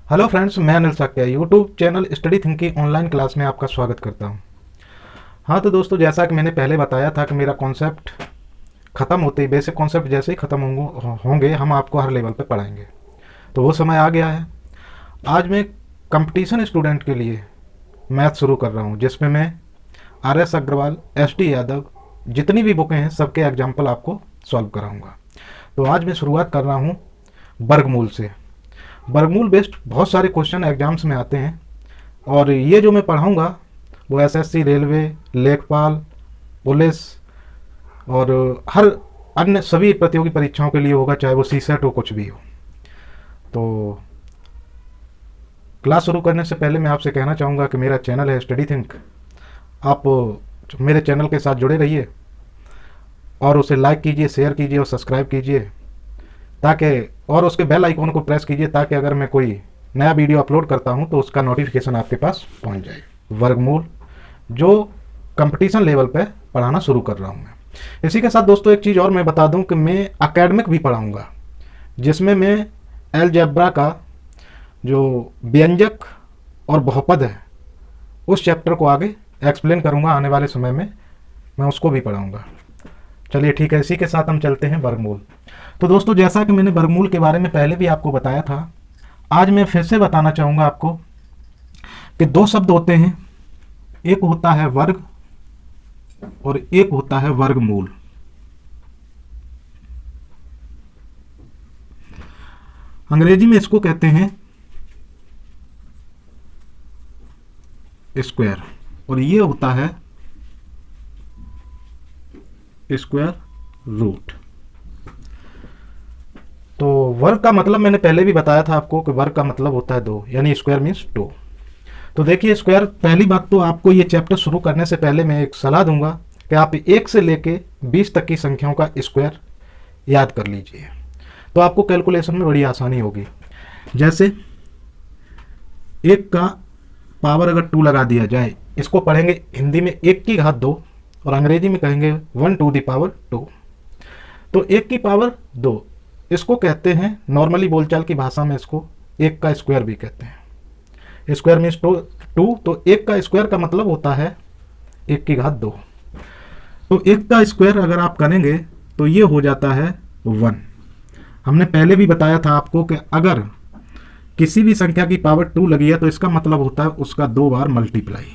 Hello friends, मैं Anil Sakya YouTube channel study thinking online class में आपका स्वागत करता हूं। हाँ तो दोस्तों, जैसा कि मैंने पहले बताया था कि मेरा कॉन्सेप्ट ख़त्म होते ही, बेसिक कॉन्सेप्ट जैसे ही ख़त्म होंगे हम आपको हर लेवल पे पढ़ाएंगे। तो वो समय आ गया है। आज मैं कंपटीशन स्टूडेंट के लिए मैथ शुरू कर रहा हूँ, जिसमें मैं RS अग्रवाल, SD यादव, जितनी भी बुकें हैं सबके एग्जाम्पल आपको सॉल्व कराऊँगा। तो आज मैं शुरुआत कर रहा हूँ वर्गमूल से। वर्गमूल बेस्ड बहुत सारे क्वेश्चन एग्जाम्स में आते हैं और ये जो मैं पढ़ाऊँगा वो SSC, रेलवे, लेखपाल, पुलिस और हर अन्य सभी प्रतियोगी परीक्षाओं के लिए होगा, चाहे वो CSET हो, कुछ भी हो। तो क्लास शुरू करने से पहले मैं आपसे कहना चाहूँगा कि मेरा चैनल है स्टडी थिंक। आप मेरे चैनल के साथ जुड़े रहिए और उसे लाइक कीजिए, शेयर कीजिए और सब्सक्राइब कीजिए, ताकि और उसके बेल आइकॉन को प्रेस कीजिए ताकि अगर मैं कोई नया वीडियो अपलोड करता हूं तो उसका नोटिफिकेशन आपके पास पहुंच जाए। वर्गमूल जो कंपटीशन लेवल पे पढ़ाना शुरू कर रहा हूं मैं। इसी के साथ दोस्तों एक चीज़ और मैं बता दूं कि मैं एकेडमिक भी पढ़ाऊंगा, जिसमें मैं अलजेब्रा का जो व्यंजक और बहुपद है उस चैप्टर को आगे एक्सप्लेन करूंगा। आने वाले समय में मैं उसको भी पढ़ाऊंगा। चलिए ठीक है, इसी के साथ हम चलते हैं वर्गमूल। तो दोस्तों, जैसा कि मैंने वर्गमूल के बारे में पहले भी आपको बताया था, आज मैं फिर से बताना चाहूँगा आपको कि दो शब्द होते हैं, एक होता है वर्ग और एक होता है वर्गमूल। अंग्रेजी में इसको कहते हैं स्क्वायर और ये होता है स्क्वायर रूट। तो वर्ग का मतलब मैंने पहले भी बताया था आपको कि वर्ग का मतलब होता है दो, यानी स्क्वायर मीन्स टू। तो देखिए स्क्वायर, पहली बात तो आपको ये चैप्टर शुरू करने से पहले मैं एक सलाह दूंगा कि आप 1 से लेके 20 तक की संख्याओं का स्क्वायर याद कर लीजिए, तो आपको कैलकुलेशन में बड़ी आसानी होगी। जैसे 1 का पावर अगर 2 लगा दिया जाए, इसको पढ़ेंगे हिंदी में 1 की घात 2 और अंग्रेजी में कहेंगे 1 to the power 2। तो 1 की पावर 2 इसको कहते हैं, नॉर्मली बोलचाल की भाषा में इसको 1 का स्क्वायर भी कहते हैं। स्क्वायर मीन्स 2, तो 1 का स्क्वायर का मतलब होता है 1 की घात 2। तो 1 का स्क्वायर अगर आप करेंगे तो ये हो जाता है 1। हमने पहले भी बताया था आपको कि अगर किसी भी संख्या की पावर 2 लगी है तो इसका मतलब होता है उसका 2 बार मल्टीप्लाई,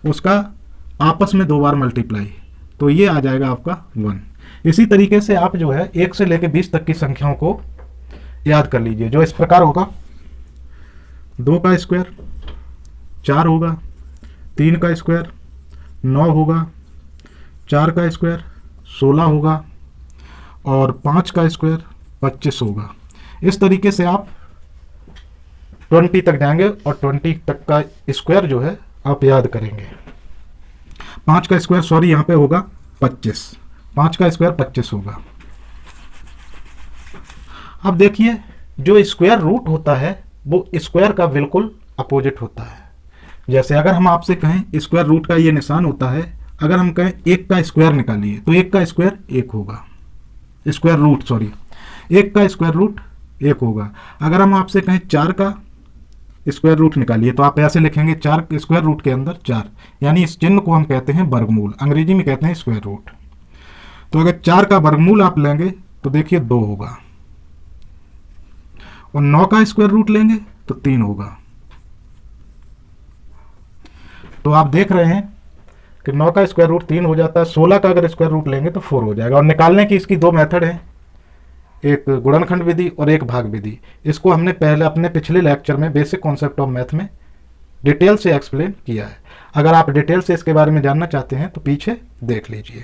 उसका आपस में 2 बार मल्टीप्लाई, तो ये आ जाएगा आपका 1। इसी तरीके से आप जो है 1 से लेकर 20 तक की संख्याओं को याद कर लीजिए, जो इस प्रकार होगा। 2 का स्क्वायर 4 होगा, 3 का स्क्वायर 9 होगा, 4 का स्क्वायर 16 होगा और 5 का स्क्वायर 25 होगा। इस तरीके से आप 20 तक जाएंगे और 20 तक का स्क्वायर जो है आप याद करेंगे। 5 का स्क्वायर यहाँ पे होगा 25, 5 का स्क्वायर 25 होगा। अब देखिए, जो स्क्वायर रूट होता है वो स्क्वायर का बिल्कुल अपोजिट होता है। जैसे अगर हम आपसे कहें स्क्वायर रूट का ये निशान होता है, अगर हम कहें 1 का स्क्वायर निकालिए तो 1 का स्क्वायर 1 होगा, स्क्वायर रूट 1 का स्क्वायर रूट 1 होगा। अगर हम आपसे कहें 4 का स्क्वायर रूट निकालिए तो आप ऐसे लिखेंगे 4 स्क्वायर रूट के अंदर 4, यानी इस चिन्ह को हम कहते हैं वर्गमूल, अंग्रेजी में कहते हैं स्क्वायर रूट। तो अगर 4 का वर्गमूल आप लेंगे तो देखिए 2 होगा और 9 का स्क्वायर रूट लेंगे तो 3 होगा। तो आप देख रहे हैं कि 9 का स्क्वायर रूट 3 हो जाता है, 16 का अगर स्क्वायर रूट लेंगे तो 4 हो जाएगा। और निकालने की इसकी 2 मेथड है, एक गुणनखंड विधि और एक भाग विधि। इसको हमने पहले अपने पिछले लेक्चर में बेसिक कॉन्सेप्ट ऑफ मैथ में डिटेल से एक्सप्लेन किया है। अगर आप डिटेल से इसके बारे में जानना चाहते हैं तो पीछे देख लीजिए।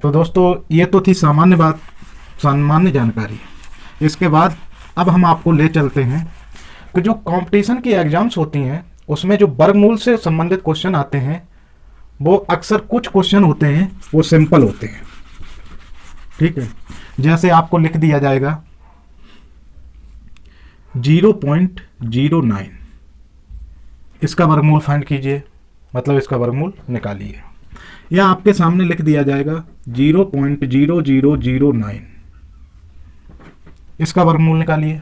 तो दोस्तों, ये तो थी सामान्य जानकारी। इसके बाद अब हम आपको ले चलते हैं कि जो कंपटीशन की एग्जाम्स होती हैं उसमें जो वर्गमूल से संबंधित क्वेश्चन आते हैं वो अक्सर कुछ क्वेश्चन होते हैं वो सिंपल होते हैं। ठीक है, जैसे आपको लिख दिया जाएगा 0.09, इसका वर्गमूल फाइंड कीजिए, मतलब इसका वर्गमूल निकालिए। या आपके सामने लिख दिया जाएगा 0.0009, इसका वर्गमूल निकालिए।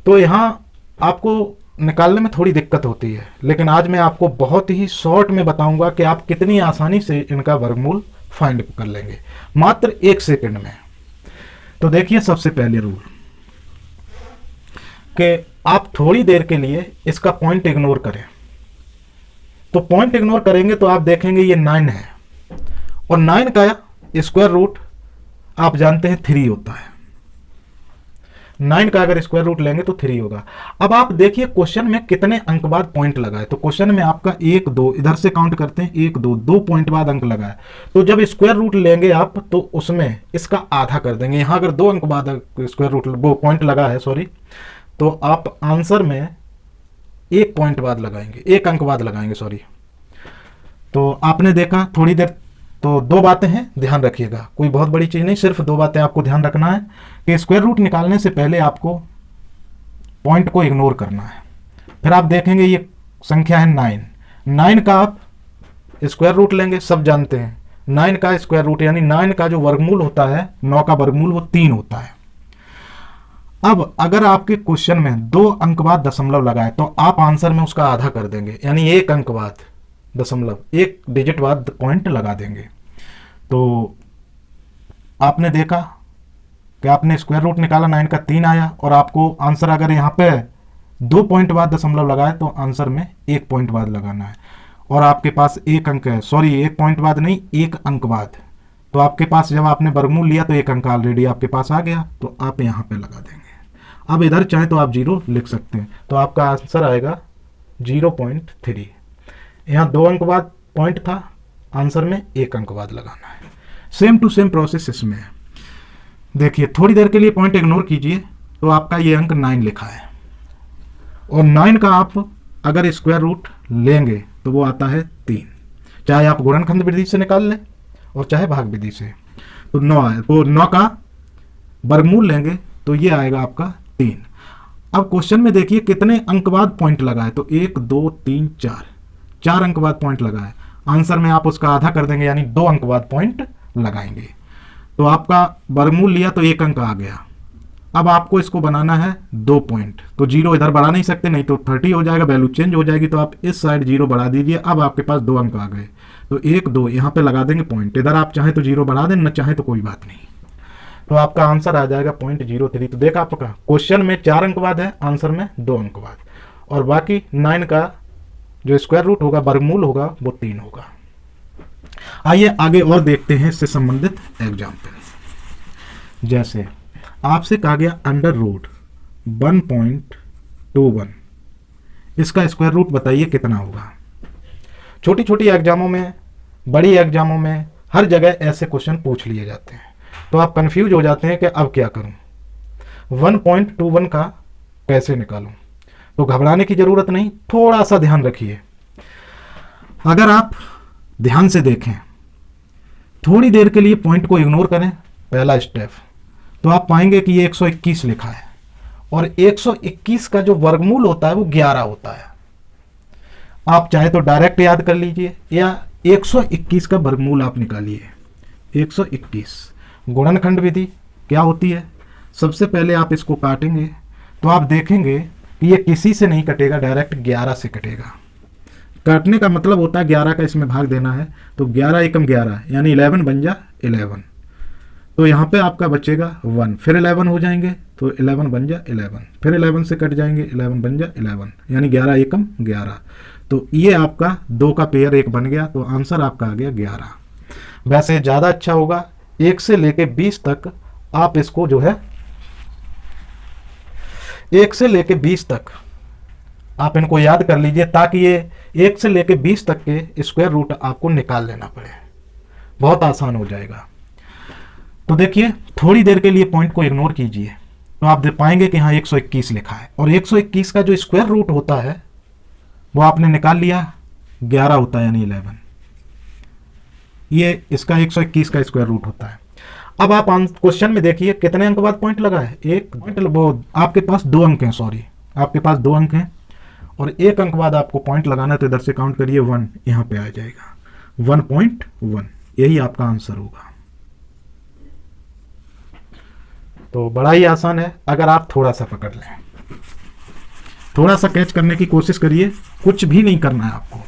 तो यहाँ आपको निकालने में थोड़ी दिक्कत होती है, लेकिन आज मैं आपको बहुत ही शॉर्ट में बताऊंगा कि आप कितनी आसानी से इनका वर्गमूल फाइंड कर लेंगे, मात्र 1 सेकंड में। तो देखिए, सबसे पहले रूल कि आप थोड़ी देर के लिए इसका पॉइंट इग्नोर करें। तो पॉइंट इग्नोर करेंगे तो आप देखेंगे ये 9 है, और 9 का स्क्वायर रूट आप जानते हैं 3 होता है। 9 का अगर स्क्वायर रूट लेंगे तो 3 होगा। अब आप देखिए क्वेश्चन में कितने अंक बाद पॉइंट लगा है। तो क्वेश्चन में आपका 1 2, इधर से काउंट करते हैं 1 2, 2 पॉइंट बाद अंक लगा है। तो जब स्क्वायर रूट लेंगे आप तो उसमें इसका आधा कर देंगे। यहां अगर 2 अंक बाद स्क्वायर रूट वो पॉइंट लगा है, सॉरी, तो आप आंसर में 1 पॉइंट बाद लगाएंगे, 1 अंक बाद लगाएंगे, सॉरी। तो आपने देखा थोड़ी देर। तो 2 बातें हैं, ध्यान रखिएगा, कोई बहुत बड़ी चीज नहीं, सिर्फ 2 बातें आपको ध्यान रखना है कि स्क्वायर रूट निकालने से पहले आपको पॉइंट को इग्नोर करना है। फिर आप देखेंगे ये संख्या है 9, 9 का आप स्क्वायर रूट लेंगे, सब जानते हैं 9 का स्क्वायर रूट यानी 9 का जो वर्गमूल होता है, 9 का वर्गमूल वो 3 होता है। अब अगर आपके क्वेश्चन में 2 अंक बाद दशमलव लगाए तो आप आंसर में उसका आधा कर देंगे, यानी 1 अंक बाद दशमलव 1 डिजिट बाद पॉइंट लगा देंगे। तो आपने देखा कि आपने स्क्वायर रूट निकाला, 9 का 3 आया, और आपको आंसर अगर यहाँ पे 2 पॉइंट बाद दशमलव लगाए तो आंसर में 1 पॉइंट बाद लगाना है, और आपके पास 1 अंक है, सॉरी 1 पॉइंट बाद नहीं, 1 अंक बाद। तो आपके पास जब आपने वर्गमूल लिया तो 1 अंक ऑलरेडी आपके पास आ गया, तो आप यहाँ पे लगा देंगे। अब इधर चाहे तो आप 0 लिख सकते हैं, तो आपका आंसर आएगा 0.3। यहाँ 2 अंक बाद पॉइंट था, आंसर में 1 अंक बाद लगाना है। सेम टू सेम प्रोसेस इसमें है। देखिए थोड़ी देर के लिए पॉइंट इग्नोर कीजिए, तो आपका ये अंक 9 लिखा है, और 9 का आप अगर स्क्वायर रूट लेंगे तो वो आता है 3, चाहे आप गुणनखंड विधि से निकाल लें और चाहे भाग विधि से। तो 9 है, तो 9 का वर्गमूल लेंगे तो ये आएगा आपका 3। अब क्वेश्चन में देखिए कितने अंक बाद पॉइंट लगा है, तो 1 2 3 4 अंक बाद पॉइंट लगा है। आंसर में आप उसका आधा कर देंगे, यानी 2 अंक बाद पॉइंट लगाएंगे। तो आपका वर्गमूल लिया तो 1 अंक आ गया। अब आपको इसको बनाना है 2 पॉइंट, तो 0 इधर बढ़ा नहीं सकते, नहीं तो 30 हो जाएगा, वैल्यू चेंज हो जाएगी। तो आप इस साइड 0 बढ़ा दीजिए। अब आपके पास 2 अंक आ गए, तो 1 2 यहाँ पे लगा देंगे पॉइंट। इधर आप चाहे तो 0 बढ़ा दें, न चाहे तो कोई बात नहीं। तो आपका आंसर आ जाएगा 0.03। तो देखा आपका क्वेश्चन में 4 अंक बाद है, आंसर में 2 अंक बाद, और बाकी 9 का जो स्क्वायर रूट होगा, वर्गमूल होगा, वो 3 होगा। आइए आगे और देखते हैं इससे संबंधित एग्जाम्पल। जैसे आपसे कहा गया अंडर रूट 1.21, इसका स्क्वायर रूट बताइए कितना होगा। छोटी छोटी एग्जामों में, बड़ी एग्जामों में, हर जगह ऐसे क्वेश्चन पूछ लिए जाते हैं, तो आप कंफ्यूज हो जाते हैं कि अब क्या करूं, 1.21 का कैसे निकालूं। तो घबराने की जरूरत नहीं, थोड़ा सा ध्यान रखिए। अगर आप ध्यान से देखें, थोड़ी देर के लिए पॉइंट को इग्नोर करें, पहला स्टेप, तो आप पाएंगे कि ये 121 लिखा है, और 121 का जो वर्गमूल होता है वो 11 होता है। आप चाहे तो डायरेक्ट याद कर लीजिए, या 121 का वर्गमूल आप निकालिए। 121 गुणनखंड विधि क्या होती है, सबसे पहले आप इसको काटेंगे तो आप देखेंगे कि ये किसी से नहीं कटेगा, डायरेक्ट 11 से कटेगा। काटने का मतलब होता है 11 का इसमें भाग देना है, तो 11 एकम 11 यानी 11 बन जा 11। तो यहाँ पे आपका बचेगा 1, फिर 11 हो जाएंगे तो 11 बन जा 11, फिर 11 से कट जाएंगे, 11 बन जा 11, यानी 11 एकम 11। तो ये आपका 2 का पेयर 1 बन गया, तो आंसर आपका आ गया 11। वैसे ज़्यादा अच्छा होगा 1 से लेके 20 तक आप इसको जो है 1 से लेके 20 तक आप इनको याद कर लीजिए, ताकि ये 1 से लेके 20 तक के स्क्वायर रूट आपको निकाल लेना पड़े, बहुत आसान हो जाएगा। तो देखिए थोड़ी देर के लिए पॉइंट को इग्नोर कीजिए, तो आप देख पाएंगे कि यहाँ 121 लिखा है, और 121 का जो स्क्वायर रूट होता है वो आपने निकाल लिया, 11 होता है, यानी 11। ये इसका 121 का स्क्वायर रूट होता है। अब आप क्वेश्चन में देखिए कितने अंक बाद पॉइंट लगा है, 1 पॉइंट, वो आपके पास 2 अंक हैं, सॉरी आपके पास 2 अंक हैं, और 1 अंक बाद आपको पॉइंट लगाना है, तो इधर से काउंट करिए 1, यहाँ पे आ जाएगा 1.1, यही आपका आंसर होगा। तो बड़ा ही आसान है अगर आप थोड़ा सा पकड़ लें। थोड़ा सा कैच करने की कोशिश करिए, कुछ भी नहीं करना है आपको।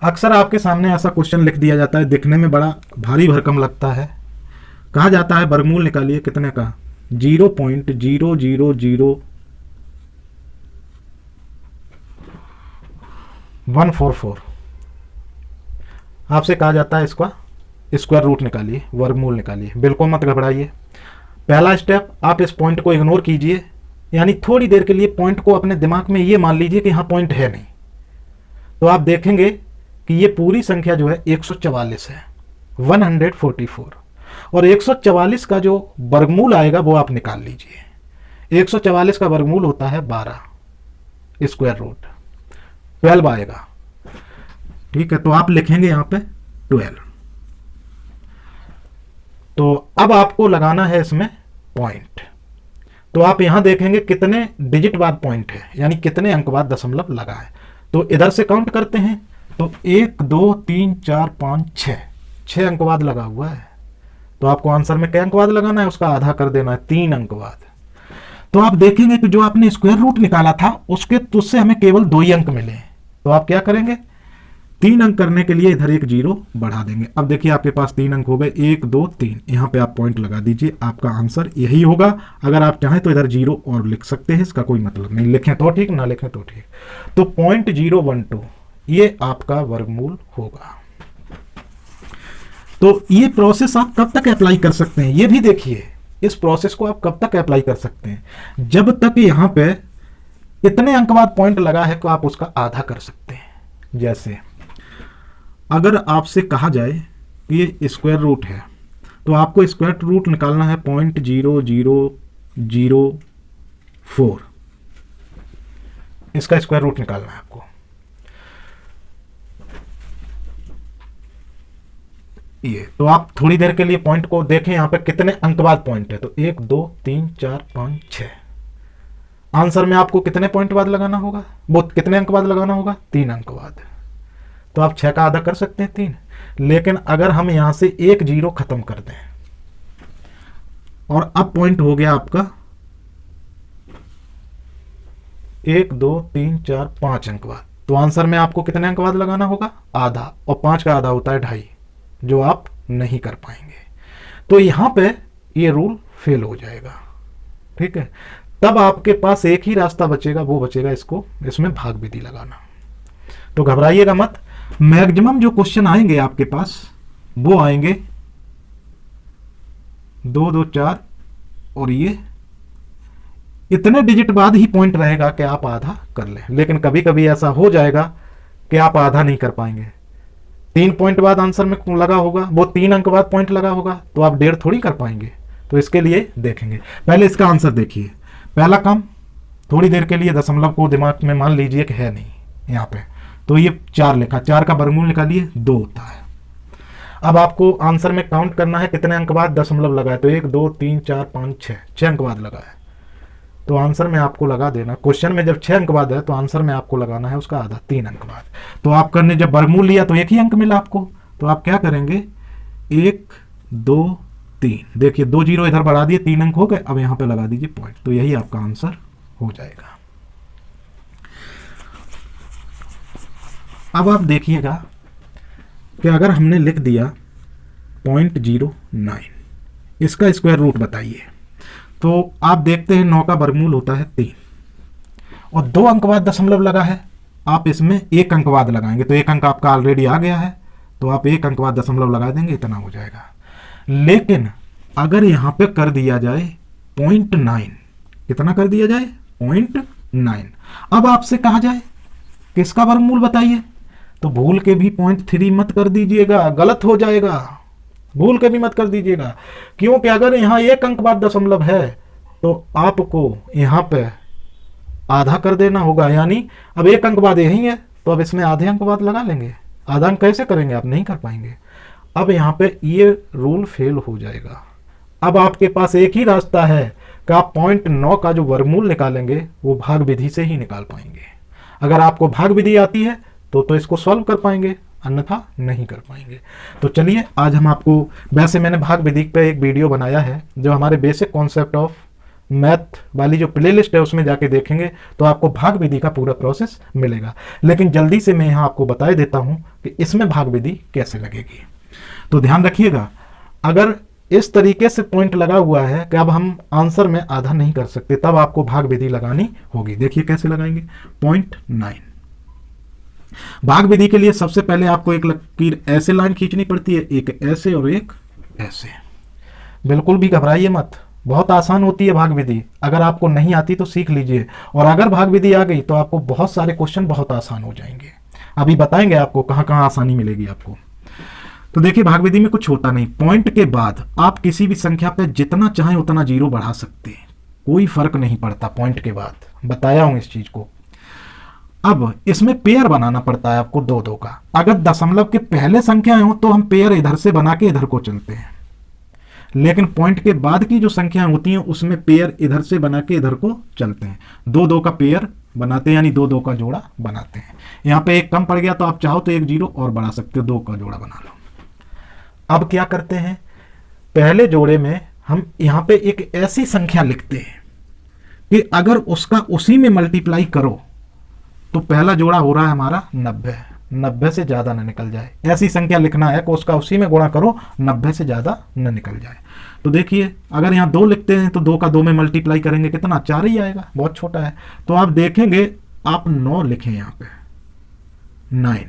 अक्सर आपके सामने ऐसा क्वेश्चन लिख दिया जाता है, दिखने में बड़ा भारी भरकम लगता है। कहा जाता है वर्गमूल निकालिए कितने का, 0.0000144। आपसे कहा जाता है इसका स्क्वायर रूट निकालिए, वर्गमूल निकालिए। बिल्कुल मत घबराइए। पहला स्टेप, आप इस पॉइंट को इग्नोर कीजिए, यानी थोड़ी देर के लिए पॉइंट को अपने दिमाग में ये मान लीजिए कि यहाँ पॉइंट है नहीं। तो आप देखेंगे कि ये पूरी संख्या जो है 144 है, 144, और 144 का जो वर्गमूल आएगा वो आप निकाल लीजिए। 144 का वर्गमूल होता है 12, स्क्वायर रूट 12 आएगा। ठीक है, तो आप लिखेंगे यहाँ पे 12। तो अब आपको लगाना है इसमें पॉइंट। तो आप यहां देखेंगे कितने डिजिट बाद पॉइंट है, यानी कितने अंक बाद दशमलव लगा है। तो इधर से काउंट करते हैं, तो 1 2 3 4 5 6 अंक बाद लगा हुआ है। तो आपको आंसर में क्या अंक बाद लगाना है, उसका आधा कर देना है, 3 अंक बाद। तो आप देखेंगे कि जो आपने स्क्वायर रूट निकाला था उससे हमें केवल 2 ही अंक मिले। तो आप क्या करेंगे, 3 अंक करने के लिए इधर एक 0 बढ़ा देंगे। अब देखिए आपके पास 3 अंक हो गए, 1 2 3, यहाँ पे आप पॉइंट लगा दीजिए, आपका आंसर यही होगा। अगर आप चाहें तो इधर 0 और लिख सकते हैं, इसका कोई मतलब नहीं, लिखें तो ठीक, ना लिखें तो ठीक। तो 0.012 ये आपका वर्गमूल होगा। तो ये प्रोसेस आप कब तक अप्लाई कर सकते हैं, ये भी देखिए। इस प्रोसेस को आप कब तक अप्लाई कर सकते हैं, जब तक यहाँ पे इतने अंक बाद पॉइंट लगा है तो आप उसका आधा कर सकते हैं। जैसे अगर आपसे कहा जाए कि ये स्क्वायर रूट है, तो आपको स्क्वायर रूट निकालना है 0.0004, इसका स्क्वायर रूट निकालना है आपको। ये तो आप थोड़ी देर के लिए पॉइंट को देखें, यहां पे कितने अंक बाद पॉइंट है। तो 1 2 3 4 5 6, आंसर में आपको कितने पॉइंट बाद लगाना होगा, वो कितने अंक बाद लगाना होगा, 3 अंक बाद। तो आप 6 का आधा कर सकते हैं 3। लेकिन अगर हम यहां से एक 0 खत्म कर दें और अब पॉइंट हो गया आपका 1 2 3 4 5 अंक बाद, तो आंसर में आपको कितने अंक बाद लगाना होगा, आधा। और 5 का आधा होता है 2.5, जो आप नहीं कर पाएंगे। तो यहां पे ये रूल फेल हो जाएगा। ठीक है, तब आपके पास एक ही रास्ता बचेगा, वो बचेगा इसमें भाग विधि लगाना। तो घबराइएगा मत, मैक्सिमम जो क्वेश्चन आएंगे आपके पास वो आएंगे 2 2 4, और ये इतने डिजिट बाद ही पॉइंट रहेगा कि आप आधा कर लें। लेकिन कभी कभी ऐसा हो जाएगा कि आप आधा नहीं कर पाएंगे। 3 पॉइंट बाद आंसर में लगा होगा, वो 3 अंक बाद पॉइंट लगा होगा, तो आप 1.5 थोड़ी कर पाएंगे। तो इसके लिए देखेंगे, पहले इसका आंसर देखिए। पहला काम, थोड़ी देर के लिए दशमलव को दिमाग में मान लीजिए कि है नहीं यहाँ पे, तो ये 4 लिखा, 4 का वर्गमूल निकालिए, 2 होता है। अब आपको आंसर में काउंट करना है कितने अंक बाद दशमलव लगा है। तो 1 2 3 4 5 6 अंक बाद लगा है। तो आंसर में आपको लगा देना, क्वेश्चन में जब 6 अंक बाद है तो आंसर में आपको लगाना है उसका आधा, 3 अंक बाद। तो आपका ने जब वर्गमूल लिया तो 1 ही अंक मिला आपको, तो आप क्या करेंगे, 1 2 3, देखिए 2 0 इधर बढ़ा दिए, 3 अंक हो गए। अब यहां पे लगा दीजिए पॉइंट, तो यही आपका आंसर हो जाएगा। अब आप देखिएगा कि अगर हमने लिख दिया 0.09, इसका स्क्वायर रूट बताइए। तो आप देखते हैं 9 का वर्गमूल होता है 3, और 2 अंक बाद दशमलव लगा है, आप इसमें 1 अंक बाद लगाएंगे। तो 1 अंक आपका ऑलरेडी आ गया है, तो आप 1 अंक बाद दशमलव लगा देंगे, इतना हो जाएगा। लेकिन अगर यहां पे कर दिया जाए 0.9, कितना कर दिया जाए, 0.9, अब आपसे कहा जाए किसका वर्गमूल बताइए, तो भूल के भी 0.3 मत कर दीजिएगा, गलत हो जाएगा। भूल के भी मत कर दीजिएगा, क्योंकि अगर यहाँ 1 अंक बाद दशमलव है तो आपको यहाँ पे आधा कर देना होगा। यानी अब 1 अंक बाद यही है, तो अब इसमें आधे अंक बाद लगा लेंगे। आधा अंक कैसे करेंगे, आप नहीं कर पाएंगे। अब यहाँ पे ये रूल फेल हो जाएगा। अब आपके पास एक ही रास्ता है कि आप 0.9 का जो वर्गमूल निकालेंगे वो भाग विधि से ही निकाल पाएंगे। अगर आपको भाग विधि आती है तो इसको सॉल्व कर पाएंगे, अन्यथा नहीं कर पाएंगे। तो चलिए आज हम आपको, वैसे मैंने भाग विधि पे एक वीडियो बनाया है जो हमारे बेसिक कॉन्सेप्ट ऑफ मैथ वाली जो प्लेलिस्ट है उसमें जाके देखेंगे तो आपको भाग विधि का पूरा प्रोसेस मिलेगा। लेकिन जल्दी से मैं यहाँ आपको बता देता हूँ कि इसमें भाग विधि कैसे लगेगी। तो ध्यान रखिएगा, अगर इस तरीके से पॉइंट लगा हुआ है कि अब हम आंसर में आधा नहीं कर सकते, तब आपको भाग विधि लगानी होगी। देखिए कैसे लगाएंगे। 0.9 भाग विधि के लिए सबसे पहले आपको एक लकीर ऐसे लाइन खींचनी पड़ती है, एक ऐसे और एक ऐसे। बिल्कुल भी घबराइए मत, बहुत आसान होती है भाग विधि। अगर आपको नहीं आती तो सीख लीजिए, और अगर भाग विधि आ गई तो आपको बहुत सारे क्वेश्चन बहुत आसान हो जाएंगे। अभी बताएंगे आपको कहां कहां आसानी मिलेगी आपको। तो देखिए भाग विधि में कुछ होता नहीं, पॉइंट के बाद आप किसी भी संख्या पे जितना चाहें उतना जीरो बढ़ा सकते हैं, कोई फर्क नहीं पड़ता पॉइंट के बाद, बताया हूं इस चीज को। अब इसमें पेयर बनाना पड़ता है आपको दो दो का। अगर दशमलव के पहले संख्याएं हो तो हम पेयर इधर से बना के इधर को चलते हैं, लेकिन पॉइंट के बाद की जो संख्याएं होती हैं उसमें पेयर इधर से बना के इधर को चलते हैं, दो दो का पेयर बनाते हैं, यानी दो दो का जोड़ा बनाते हैं। यहां पे एक कम पड़ गया तो आप चाहो तो एक जीरो और बढ़ा सकते हो, दो का जोड़ा बना लो। अब क्या करते हैं, पहले जोड़े में हम यहां पे एक ऐसी संख्या लिखते हैं कि अगर उसका उसी में मल्टीप्लाई करो तो पहला जोड़ा हो रहा है हमारा 90, 90 से ज्यादा न निकल जाए। ऐसी संख्या लिखना है कि उसका उसी में गुणा करो, 90 से ज्यादा न निकल जाए। तो देखिए अगर यहां 2 लिखते हैं तो 2 का 2 में मल्टीप्लाई करेंगे कितना, 4 ही आएगा, बहुत छोटा है। तो आप देखेंगे आप 9 लिखें यहां पे 9,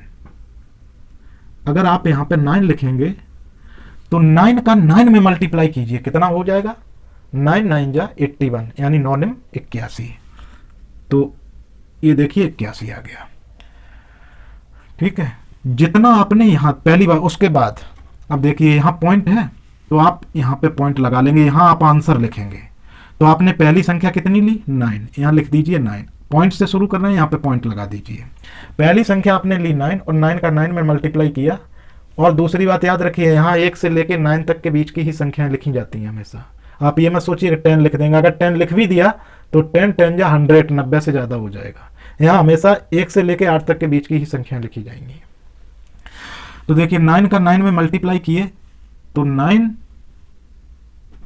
अगर आप यहां पे 9 लिखेंगे तो 9 का 9 में मल्टीप्लाई कीजिए, कितना हो जाएगा, 9 9 जा 81, यानी 9 9 81। तो ये देखिए 81 आ गया। ठीक है, जितना आपने यहां पहली बार, उसके बाद अब देखिए यहां पॉइंट है तो आप यहां पे पॉइंट लगा लेंगे, यहां आप आंसर लिखेंगे। तो आपने पहली संख्या कितनी ली, 9, यहां लिख दीजिए 9, पॉइंट से शुरू करना है, यहां पे पॉइंट लगा दीजिए। पहली संख्या आपने ली 9 और 9 का 9 में मल्टीप्लाई किया। और दूसरी बात याद रखिए, यहाँ 1 से लेकर 9 तक के बीच की ही संख्याएं लिखी जाती हैं हमेशा। आप ये मत सोचिए 10 लिख देंगे, अगर 10 लिख भी दिया तो 10 10 या 100, 90 से ज्यादा हो जाएगा। यहाँ हमेशा 1 से लेकर 8 तक के बीच की ही संख्याएं लिखी जाएंगी। तो देखिए 9 का 9 में मल्टीप्लाई किए तो 9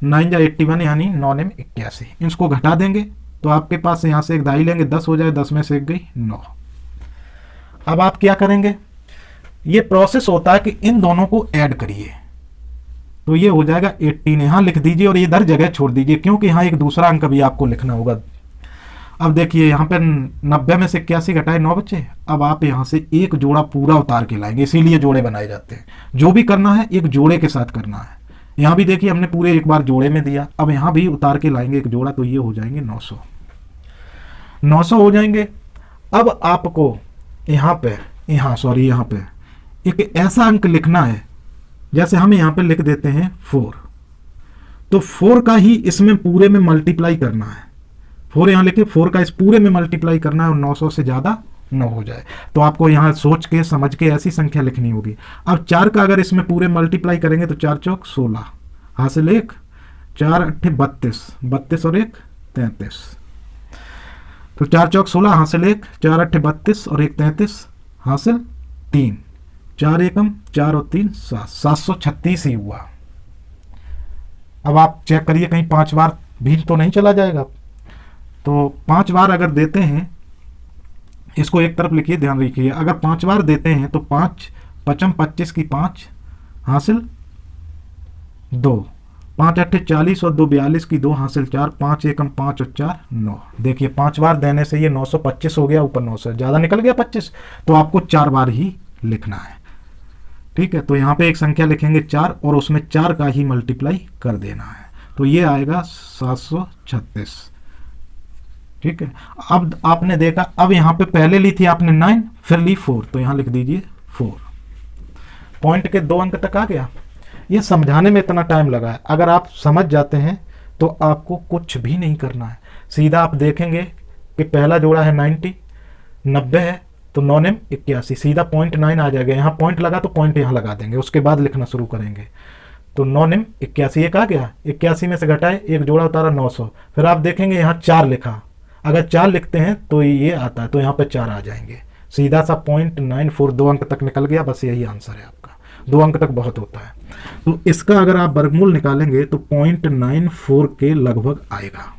9 जा 81, यानी 9 9 81। इसको घटा देंगे तो आपके पास यहां से एक दाई लेंगे, 10 हो जाए, 10 में से एक गई 9। अब आप क्या करेंगे, ये प्रोसेस होता है कि इन दोनों को ऐड करिए, तो ये हो जाएगा 18, यहां लिख दीजिए और इधर जगह छोड़ दीजिए क्योंकि यहां एक दूसरा अंक भी आपको लिखना होगा। अब देखिए यहां पे 90 में से 81 घटाए 9 बचे। अब आप यहां से एक जोड़ा पूरा उतार के लाएंगे, इसीलिए जोड़े बनाए जाते हैं। जो भी करना है एक जोड़े के साथ करना है। यहां भी देखिए हमने पूरे एक बार जोड़े में दिया, अब यहां भी उतार के लाएंगे एक जोड़ा, तो ये हो जाएंगे 900, 900 हो जाएंगे। अब आपको यहां पे एक ऐसा अंक लिखना है, जैसे हम यहां पे लिख देते हैं 4, तो 4 का ही इसमें पूरे में मल्टीप्लाई करना है। 4 यहां लिखे, 4 का इस पूरे में मल्टीप्लाई करना है और 900 से ज्यादा न हो जाए। तो आपको यहां सोच के समझ के ऐसी संख्या लिखनी होगी। अब 4 का अगर इसमें पूरे मल्टीप्लाई करेंगे तो 4 चौक 16, हासिल 1, 4 अट्ठे 32, 32 और 1 33। तो 4 चौक 16, हासिल 1, 4 अट्ठे 32 और 1 33, हासिल 3, 4 एकम 4 और 3 7, 736 ही हुआ। अब आप चेक करिए कहीं 5 बार भी तो नहीं चला जाएगा। तो 5 बार अगर देते हैं, इसको एक तरफ लिखिए, ध्यान रखिए, अगर 5 बार देते हैं तो 5 पचम 25 की 5, हासिल 2, 5 अट्ठे 40 और 2 42 की 2, हासिल 4, 5 एकम 5 और 4 9। देखिए 5 बार देने से ये 925 हो गया, ऊपर 900 ज्यादा निकल गया 25, तो आपको 4 बार ही लिखना है। ठीक है, तो यहाँ पे एक संख्या लिखेंगे 4 और उसमें 4 का ही मल्टीप्लाई कर देना है, तो ये आएगा 736। ठीक है, अब आपने देखा, अब यहां पे पहले ली थी आपने 9, फिर ली 4, तो यहां लिख दीजिए 4। पॉइंट के 2 अंक तक आ गया। ये समझाने में इतना टाइम लगा है, अगर आप समझ जाते हैं तो आपको कुछ भी नहीं करना है। सीधा आप देखेंगे कि पहला जोड़ा है 90 है, तो 9 9 81, सीधा 0.9 आ जाएगा। यहाँ पॉइंट लगा तो पॉइंट यहाँ लगा देंगे, उसके बाद लिखना शुरू करेंगे। तो 9 9 81 एक आ गया, 81 में से घटाए एक जोड़ा उतारा 900। फिर आप देखेंगे यहाँ 4 लिखा, अगर 4 लिखते हैं तो ये आता है, तो यहाँ पे 4 आ जाएंगे। सीधा सा 0.94 2 अंक तक निकल गया, बस यही आंसर है आपका। 2 अंक तक बहुत होता है। तो इसका अगर आप वर्गमूल निकालेंगे तो 0.94 के लगभग आएगा।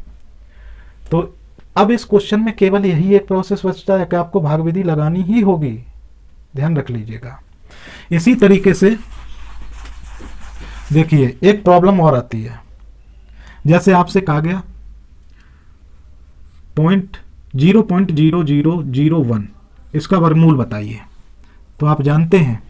तो अब इस क्वेश्चन में केवल यही एक प्रोसेस बचता है कि आपको भाग विधि लगानी ही होगी, ध्यान रख लीजिएगा। इसी तरीके से देखिए एक प्रॉब्लम और आती है, जैसे आपसे कहा गया 0.0001 इसका वर्गमूल बताइए। तो आप जानते हैं,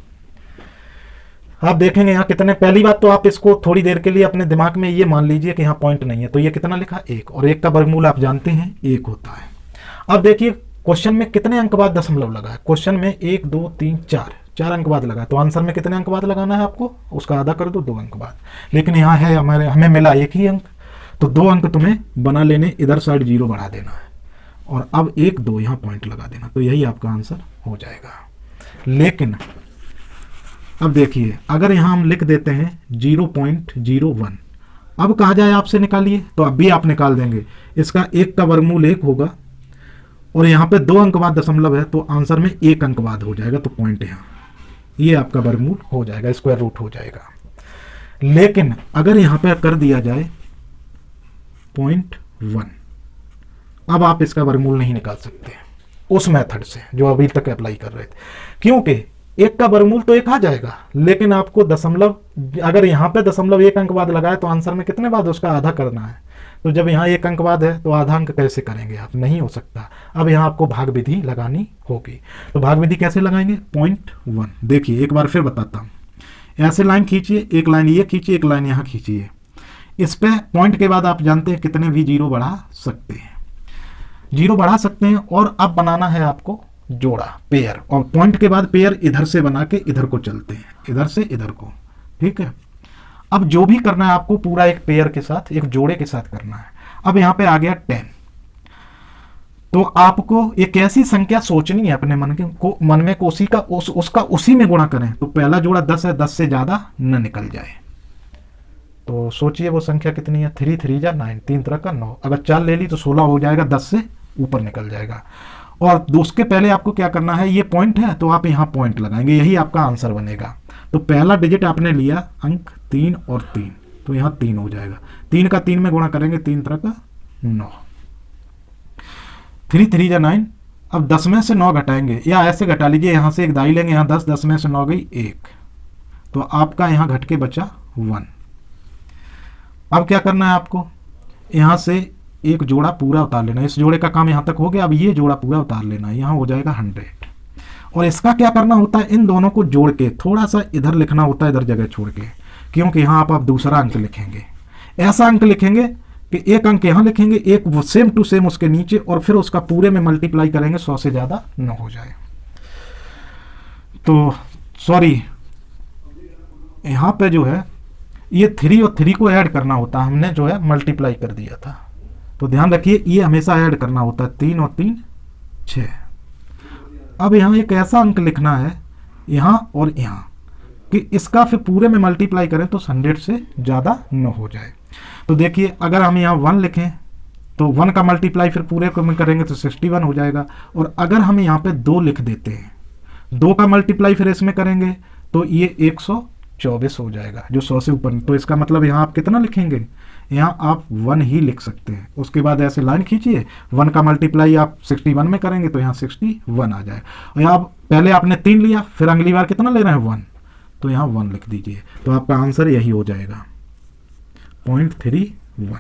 आप देखेंगे यहाँ कितने, पहली बात तो आप इसको थोड़ी देर के लिए अपने दिमाग में ये मान लीजिए कि यहाँ पॉइंट नहीं है, तो ये कितना लिखा 1, और 1 का वर्गमूल आप जानते हैं 1 होता है। अब देखिए क्वेश्चन में कितने अंक बाद दशमलव लगा है, क्वेश्चन में 1 2 3 4 अंक बाद लगा है, तो आंसर में कितने अंक बाद लगाना है आपको, उसका आधा कर दो 2 अंक बाद। लेकिन यहाँ है हमें मिला 1 ही अंक, तो 2 अंक तुम्हें बना लेने, इधर साइड 0 बढ़ा देना है, और अब 1 2 यहाँ पॉइंट लगा देना, तो यही आपका आंसर हो जाएगा। लेकिन अब देखिए अगर यहाँ हम लिख देते हैं 0.01, अब कहा जाए आपसे निकालिए, तो अब भी आप निकाल देंगे। इसका 1 का वर्गमूल 1 होगा, और यहाँ पे 2 अंक बाद दशमलव है, तो आंसर में 1 अंक बाद हो जाएगा, तो पॉइंट यहाँ, ये आपका वर्गमूल हो जाएगा, स्क्वायर रूट हो जाएगा। लेकिन अगर यहाँ पे कर दिया जाए 0.1, अब आप इसका वर्गमूल नहीं निकाल सकते उस मेथड से जो अभी तक अप्लाई कर रहे थे, क्योंकि 1 का वर्गमूल तो 1 आ जाएगा, लेकिन आपको दशमलव, अगर यहाँ पे दशमलव 1 अंक बाद लगाए तो आंसर में कितने बाद उसका आधा करना है, तो जब यहाँ 1 अंक बाद है तो आधा अंक कैसे करेंगे आप, नहीं हो सकता। अब यहाँ आपको भाग विधि लगानी होगी, तो भाग विधि कैसे लगाएंगे, 0.1। देखिए एक बार फिर बताता हूँ, ऐसे लाइन खींचिए, एक लाइन ये खींचिए, एक लाइन यहाँ खींचिए, इस पे पॉइंट के बाद आप जानते हैं कितने भी 0 बढ़ा सकते हैं, 0 बढ़ा सकते हैं। और अब बनाना है आपको जोड़ा, पेयर, और पॉइंट के बाद पेयर इधर से बना के इधर को चलते हैं, इधर से इधर को, ठीक है। अब जो भी करना है आपको पूरा एक पेयर के साथ, एक जोड़े के साथ करना है। अब यहाँ पे आ गया 10, तो आपको एक ऐसी संख्या सोचनी है अपने मन में को उसी का उसका उसी में गुणा करें, तो पहला जोड़ा 10 है, 10 से ज्यादा न निकल जाए। तो सोचिए वो संख्या कितनी है, 3 3 जा 9, 3 तरह का 9, अगर 4 ले ली तो 16 हो जाएगा, 10 से ऊपर निकल जाएगा। और उसके पहले आपको क्या करना है, ये पॉइंट है तो आप यहाँ पॉइंट लगाएंगे, यही आपका आंसर बनेगा। तो पहला डिजिट आपने लिया अंक 3 और 3, तो यहाँ 3 हो जाएगा, 3 का 3 में गुणा करेंगे, 3 तरह का 9, 3 3 जा 9। अब 10 में से 9 घटाएंगे, या ऐसे घटा लीजिए, यहाँ से एक दाई लेंगे, यहाँ 10, 10 में से 9 गई 1, तो आपका यहाँ घट के बचा 1। अब क्या करना है आपको, यहाँ से एक जोड़ा पूरा उतार लेना, इस जोड़े का काम यहाँ तक हो गया, अब ये जोड़ा पूरा उतार लेना है, यहाँ हो जाएगा 100। और इसका क्या करना होता है, इन दोनों को जोड़ के थोड़ा सा इधर लिखना होता है, इधर जगह छोड़ के, क्योंकि यहाँ आप दूसरा अंक लिखेंगे, ऐसा अंक लिखेंगे कि एक अंक यहाँ लिखेंगे, एक वो सेम टू सेम उसके नीचे, और फिर उसका पूरे में मल्टीप्लाई करेंगे, 100 से ज़्यादा न हो जाए। तो सॉरी, यहाँ पे जो है ये 3 और 3 को ऐड करना होता है, हमने जो है मल्टीप्लाई कर दिया था, तो ध्यान रखिए ये हमेशा ऐड करना होता है, 3 और 3 6। अब यहाँ एक ऐसा अंक लिखना है यहाँ और यहाँ कि इसका फिर पूरे में मल्टीप्लाई करें तो 100 से ज़्यादा न हो जाए। तो देखिए अगर हम यहाँ 1 लिखें तो 1 का मल्टीप्लाई फिर पूरे को में करेंगे तो 61 हो जाएगा, और अगर हम यहाँ पे 2 लिख देते हैं, 2 का मल्टीप्लाई फिर इसमें करेंगे तो ये 124 हो जाएगा, जो 100 से ऊपर। तो इसका मतलब यहाँ आप कितना लिखेंगे, यहाँ आप 1 ही लिख सकते हैं। उसके बाद ऐसे लाइन खींचिए, 1 का मल्टीप्लाई आप 61 में करेंगे तो यहाँ 61 आ जाए, और यहाँ पहले आपने 3 लिया, फिर अगली बार कितना ले रहे हैं 1, तो यहाँ 1 लिख दीजिए, तो आपका आंसर यही हो जाएगा 0.31।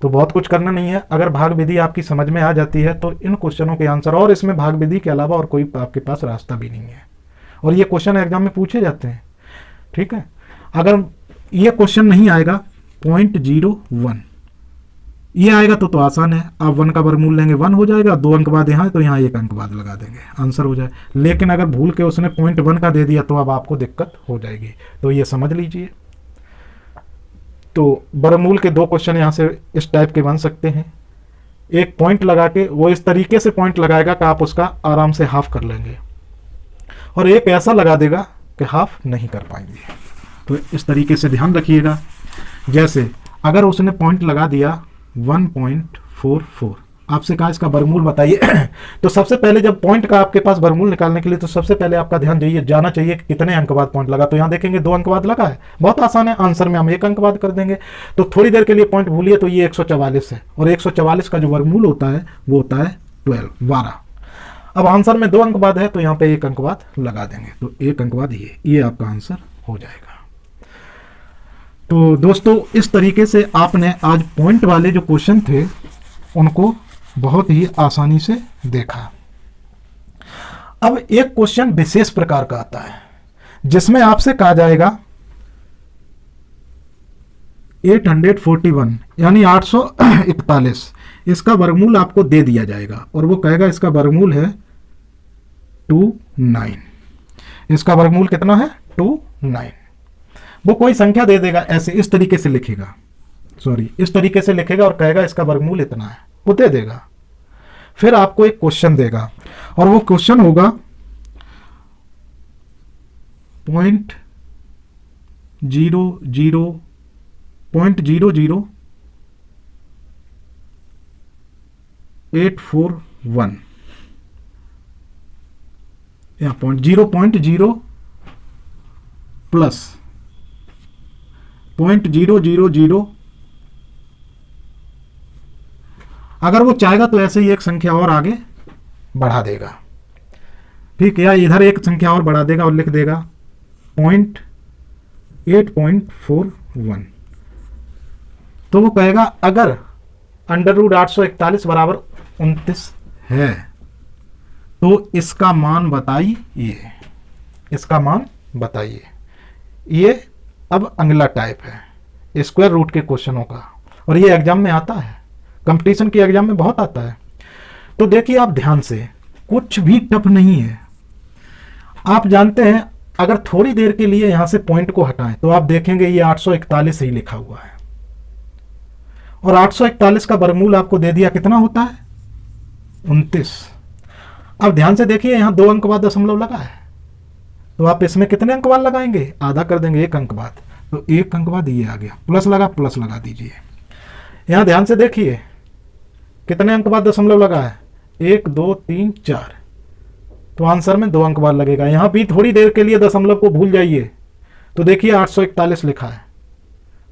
तो बहुत कुछ करना नहीं है, अगर भाग विधि आपकी समझ में आ जाती है तो इन क्वेश्चनों के आंसर, और इसमें भाग विधि के अलावा और कोई आपके पास रास्ता भी नहीं है, और ये क्वेश्चन एग्जाम में पूछे जाते हैं, ठीक है। अगर ये क्वेश्चन नहीं आएगा 0.01 ये आएगा तो आसान है, आप 1 का वर्गमूल लेंगे 1 हो जाएगा, 2 अंक बाद यहाँ तो यहाँ 1 अंक बाद लगा देंगे, आंसर हो जाए। लेकिन अगर भूल के उसने 0.1 का दे दिया तो अब आपको दिक्कत हो जाएगी, तो ये समझ लीजिए। तो वर्गमूल के 2 क्वेश्चन यहाँ से इस टाइप के बन सकते हैं, एक पॉइंट लगा के, वो इस तरीके से पॉइंट लगाएगा कि आप उसका आराम से हाफ कर लेंगे, और एक ऐसा लगा देगा कि हाफ नहीं कर पाएंगे। तो इस तरीके से ध्यान रखिएगा, जैसे अगर उसने पॉइंट लगा दिया 1.44, आपसे कहा इसका वर्गमूल बताइए। तो सबसे पहले जब पॉइंट का आपके पास वर्गमूल निकालने के लिए, तो सबसे पहले आपका ध्यान जाना चाहिए कि कितने अंक बाद पॉइंट लगा। तो यहाँ देखेंगे 2 अंक बाद लगा है, बहुत आसान है, आंसर में हम 1 अंक बाद कर देंगे। तो थोड़ी देर के लिए पॉइंट भूलिए, तो ये 144 है, और 144 का जो वर्गमूल होता है वो होता है 12। अब आंसर में 2 अंक बाद है, तो यहाँ पे 1 अंक बाद लगा देंगे, तो 1 अंक बाद ये आपका आंसर हो जाएगा। तो दोस्तों इस तरीके से आपने आज पॉइंट वाले जो क्वेश्चन थे उनको बहुत ही आसानी से देखा। अब एक क्वेश्चन विशेष प्रकार का आता है जिसमें आपसे कहा जाएगा 841 यानी 841, इसका वर्गमूल आपको दे दिया जाएगा और वो कहेगा इसका वर्गमूल है 29। इसका वर्गमूल कितना है? 29। वो कोई संख्या दे देगा, ऐसे इस तरीके से लिखेगा, इस तरीके से लिखेगा और कहेगा इसका वर्गमूल इतना है, वो दे देगा। फिर आपको एक क्वेश्चन देगा और वो क्वेश्चन होगा 0.00841 या 0.0 प्लस 0.000। अगर वो चाहेगा तो ऐसे ही एक संख्या और आगे बढ़ा देगा, ठीक है, या इधर एक संख्या और बढ़ा देगा और लिख देगा 8.41। तो वो कहेगा अगर √841 बराबर 29 है तो इसका मान बताइए, इसका मान बताइए। ये अब अगला टाइप है स्क्वायर रूट के क्वेश्चनों का, और ये एग्जाम में आता है, कंपटीशन के एग्जाम में बहुत आता है। तो देखिए आप ध्यान से, कुछ भी टफ नहीं है। आप जानते हैं अगर थोड़ी देर के लिए यहां से पॉइंट को हटाएं तो आप देखेंगे ये 841 ही लिखा हुआ है, और 841 का वर्गमूल आपको दे दिया, कितना होता है? 29। अब ध्यान से देखिए यहां 2 अंक बाद दशमलव लगा है, तो आप इसमें कितने अंक बाद लगाएंगे? आधा कर देंगे, 1 अंक बाद। तो 1 अंक बाद ये आ गया, प्लस लगा दीजिए। यहां ध्यान से देखिए कितने अंक बाद दशमलव लगा है? 1 2 3 4, तो आंसर में 2 अंक बाद लगेगा। यहां भी थोड़ी देर के लिए दशमलव को भूल जाइए, तो देखिए 841 लिखा है,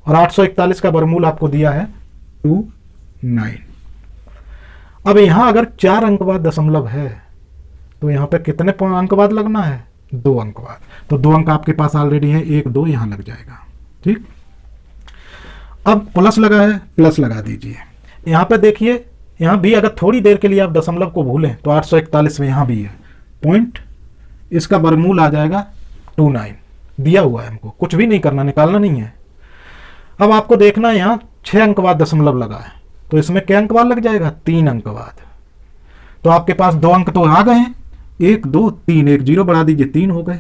और 841 का वर्गमूल आपको दिया है 29। अब यहां अगर 4 अंक बाद दशमलव है तो यहां पे कितने अंक बाद लगना है? 2 अंक बाद। तो 2 अंक आपके पास ऑलरेडी है, 1 2 यहां लग जाएगा, ठीक। अब प्लस लगा है, प्लस लगा दीजिए। यहां पे देखिए, यहां भी अगर थोड़ी देर के लिए आप दशमलव को भूलें तो 841 में यहां भी है पॉइंट, इसका वर्गमूल आ जाएगा 29, दिया हुआ है, हमको कुछ भी नहीं करना, निकालना नहीं है। अब आपको देखना है यहां 6 अंक बाद दशमलव लगा है, तो इसमें क्या अंक बाद लग जाएगा? 3 अंक बाद। तो आपके पास 2 अंक तो आ गए हैं, 1 2 3, 1 0 बढ़ा दीजिए, 3 हो गए।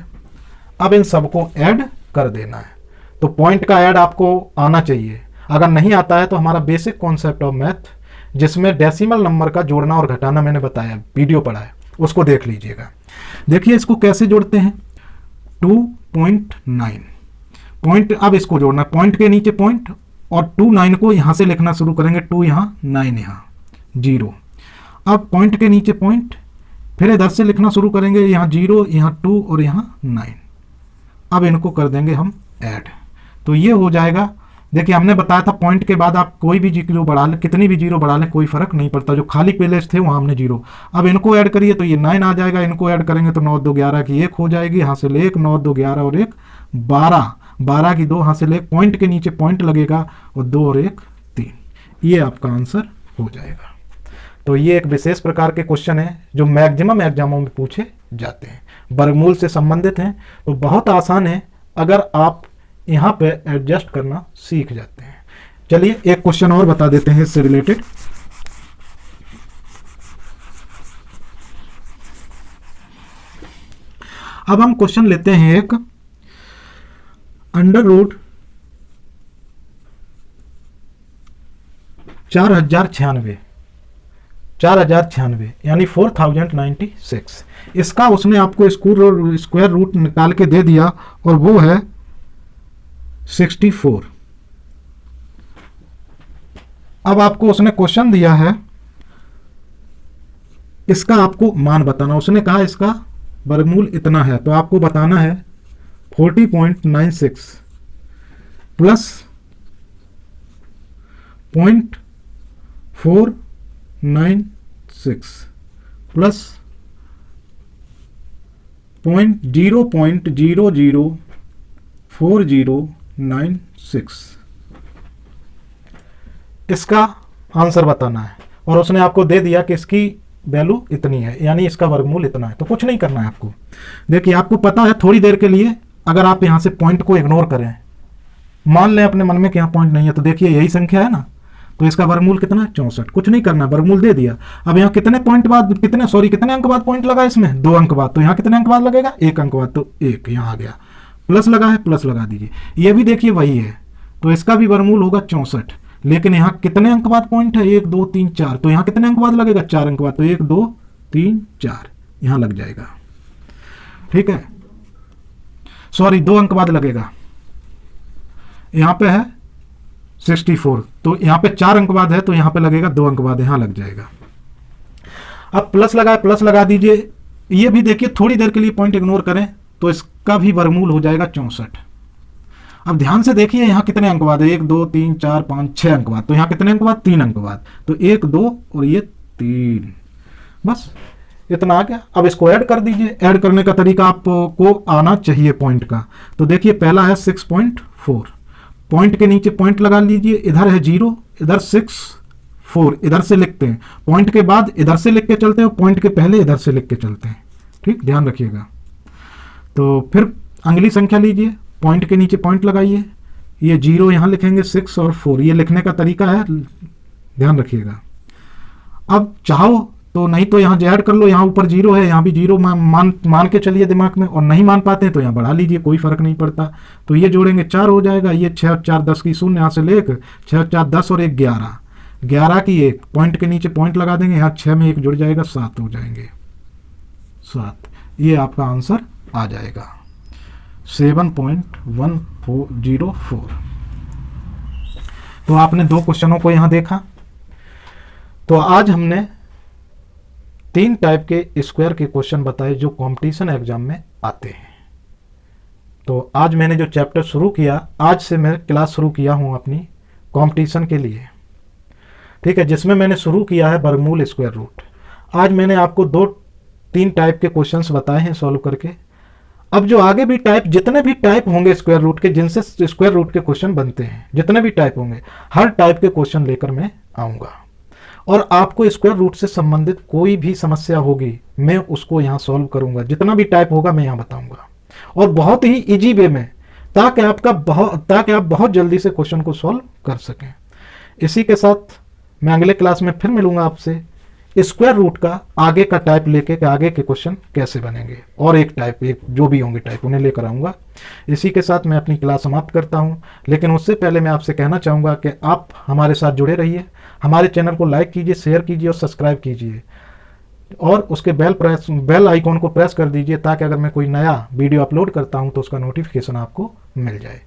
अब इन सबको ऐड कर देना है, तो पॉइंट का ऐड आपको आना चाहिए। अगर नहीं आता है तो हमारा बेसिक कॉन्सेप्ट ऑफ मैथ, जिसमें डेसिमल नंबर का जोड़ना और घटाना मैंने बताया, वीडियो पढ़ा है, उसको देख लीजिएगा। देखिए इसको कैसे जोड़ते हैं, 2.9 पॉइंट, अब इसको जोड़ना, पॉइंट के नीचे पॉइंट, और 29 को यहां से लिखना शुरू करेंगे, 2 यहां 9 यहां 0। अब पॉइंट के नीचे पॉइंट, फिर इधर से लिखना शुरू करेंगे, यहां 0 यहां 2 और यहां 9। अब इनको कर देंगे हम ऐड, तो ये हो जाएगा। देखिए हमने बताया था पॉइंट के बाद आप कोई भी जीरो बढ़ा लें, कितनी भी जीरो बढ़ा लें, कोई फर्क नहीं पड़ता, जो खाली प्लेस थे वहां हमने 0। अब इनको ऐड करिए तो ये 9 आ जाएगा, इनको ऐड करेंगे तो 9 2 11 की 1 हो जाएगी, हासिल 1, 9 2 11 और 1 12, 12 की 2 हासिल 1, पॉइंट के नीचे पॉइंट लगेगा, और 2 और 1 3, ये आपका आंसर हो जाएगा। तो ये एक विशेष प्रकार के क्वेश्चन है जो मैक्सिमम एग्जामों में पूछे जाते हैं, वर्गमूल से संबंधित हैं, तो बहुत आसान है अगर आप यहाँ पे एडजस्ट करना सीख जाते हैं। चलिए एक क्वेश्चन और बता देते हैं इससे रिलेटेड। अब हम क्वेश्चन लेते हैं एक, √ 4096 यानी 4096, इसका उसने आपको स्क्वायर रूट निकाल के दे दिया, और वो है 64। अब आपको उसने क्वेश्चन दिया है इसका आपको मान बताना। उसने कहा इसका वर्गमूल इतना है, तो आपको बताना है 40.96 प्लस 0.496 प्लस 0.004096, इसका आंसर बताना है। और उसने आपको दे दिया कि इसकी वैल्यू इतनी है, यानी इसका वर्गमूल इतना है। तो कुछ नहीं करना है आपको। देखिए आपको पता है थोड़ी देर के लिए अगर आप यहां से पॉइंट को इग्नोर करें, मान लें अपने मन में कि यहाँ पॉइंट नहीं है, तो देखिए यही संख्या है ना, तो इसका वर्गमूल कितना है 64। कुछ नहीं करना, वर्गमूल दे दिया। अब यहाँ कितने पॉइंट बाद कितने अंक बाद पॉइंट लगा इसमें, 2 अंक बाद, तो यहाँ कितने अंक बाद लगेगा 1 अंक बाद, तो 1 यहाँ आ गया। प्लस लगा है, प्लस लगा दीजिए। ये भी देखिए वही है, तो इसका भी वर्गमूल होगा 64। लेकिन यहाँ कितने अंक बाद पॉइंट है, 1 2 3 4, तो यहाँ कितने अंक बाद लगेगा 4 अंक बाद, तो 1 2 3 4 यहाँ लग जाएगा। ठीक है, सॉरी 2 अंक बाद लगेगा, यहाँ पे है 64, तो यहाँ पे 4 अंक बाद है, तो यहाँ पे लगेगा 2 अंक बाद, यहाँ लग जाएगा। अब प्लस लगाए, प्लस लगा दीजिए। ये भी देखिए थोड़ी देर के लिए पॉइंट इग्नोर करें तो इसका भी वर्गमूल हो जाएगा 64। अब ध्यान से देखिए यहाँ कितने अंक बाद है, 1 2 3 4 5 6 अंक बाद, तो यहाँ कितने अंक बाद 3 अंक बाद, तो 1 2 और ये 3, बस इतना आ गया। अब इसको ऐड कर दीजिए। ऐड करने का तरीका आपको आना चाहिए पॉइंट का। तो देखिए पहला है 6.4, पॉइंट के नीचे पॉइंट लगा लीजिए, इधर है 0, इधर 6 4, इधर से लिखते हैं, पॉइंट के बाद इधर से लिख के चलते हैं, पॉइंट के पहले इधर से लिख के चलते हैं। ठीक, ध्यान रखिएगा। तो फिर अगली संख्या लीजिए, पॉइंट के नीचे पॉइंट लगाइए, ये 0 यहाँ लिखेंगे, 6 और 4, ये लिखने का तरीका है, ध्यान रखिएगा। अब चाहो तो नहीं तो यहाँ ऐड कर लो, यहाँ ऊपर 0 है, यहाँ भी 0 मान के चलिए दिमाग में, और नहीं मान पाते हैं तो यहाँ बढ़ा लीजिए, कोई फर्क नहीं पड़ता। तो ये जोड़ेंगे 4 हो जाएगा, ये 6 और 4 10 की 0, यहाँ से ले 6 और 4 10 और 1 11, 11 की 1, पॉइंट के नीचे पॉइंट लगा देंगे, यहाँ 6 में 1 जुड़ जाएगा, 7 हो जाएंगे, 7। ये आपका आंसर आ जाएगा 7.1404। तो आपने 2 क्वेश्चनों को यहाँ देखा। तो आज हमने 3 टाइप के स्क्वायर के क्वेश्चन बताए जो कंपटीशन एग्जाम में आते हैं। तो आज मैंने जो चैप्टर शुरू किया, आज से मैं क्लास शुरू किया हूं अपनी कंपटीशन के लिए। ठीक है, जिसमें मैंने शुरू किया है वर्गमूल स्क्वायर रूट। आज मैंने आपको 2-3 टाइप के क्वेश्चंस बताए हैं सॉल्व करके। अब जो आगे भी टाइप, जितने भी टाइप होंगे स्क्वायर रूट के, जिनसे स्क्वायर रूट के क्वेश्चन बनते हैं, जितने भी टाइप होंगे, हर टाइप के क्वेश्चन लेकर मैं आऊँगा। और आपको स्क्वायर रूट से संबंधित कोई भी समस्या होगी, मैं उसको यहाँ सॉल्व करूंगा। जितना भी टाइप होगा मैं यहाँ बताऊंगा, और बहुत ही इजी वे में, ताकि आप बहुत जल्दी से क्वेश्चन को सॉल्व कर सकें। इसी के साथ मैं अगले क्लास में फिर मिलूंगा आपसे, स्क्वायर रूट का आगे का टाइप लेके कि आगे के क्वेश्चन कैसे बनेंगे, और एक जो भी होंगे टाइप उन्हें लेकर आऊँगा। इसी के साथ मैं अपनी क्लास समाप्त करता हूँ। लेकिन उससे पहले मैं आपसे कहना चाहूँगा कि आप हमारे साथ जुड़े रहिए, हमारे चैनल को लाइक कीजिए, शेयर कीजिए और सब्सक्राइब कीजिए, और उसके बेल आइकॉन को प्रेस कर दीजिए, ताकि अगर मैं कोई नया वीडियो अपलोड करता हूँ तो उसका नोटिफिकेशन आपको मिल जाए।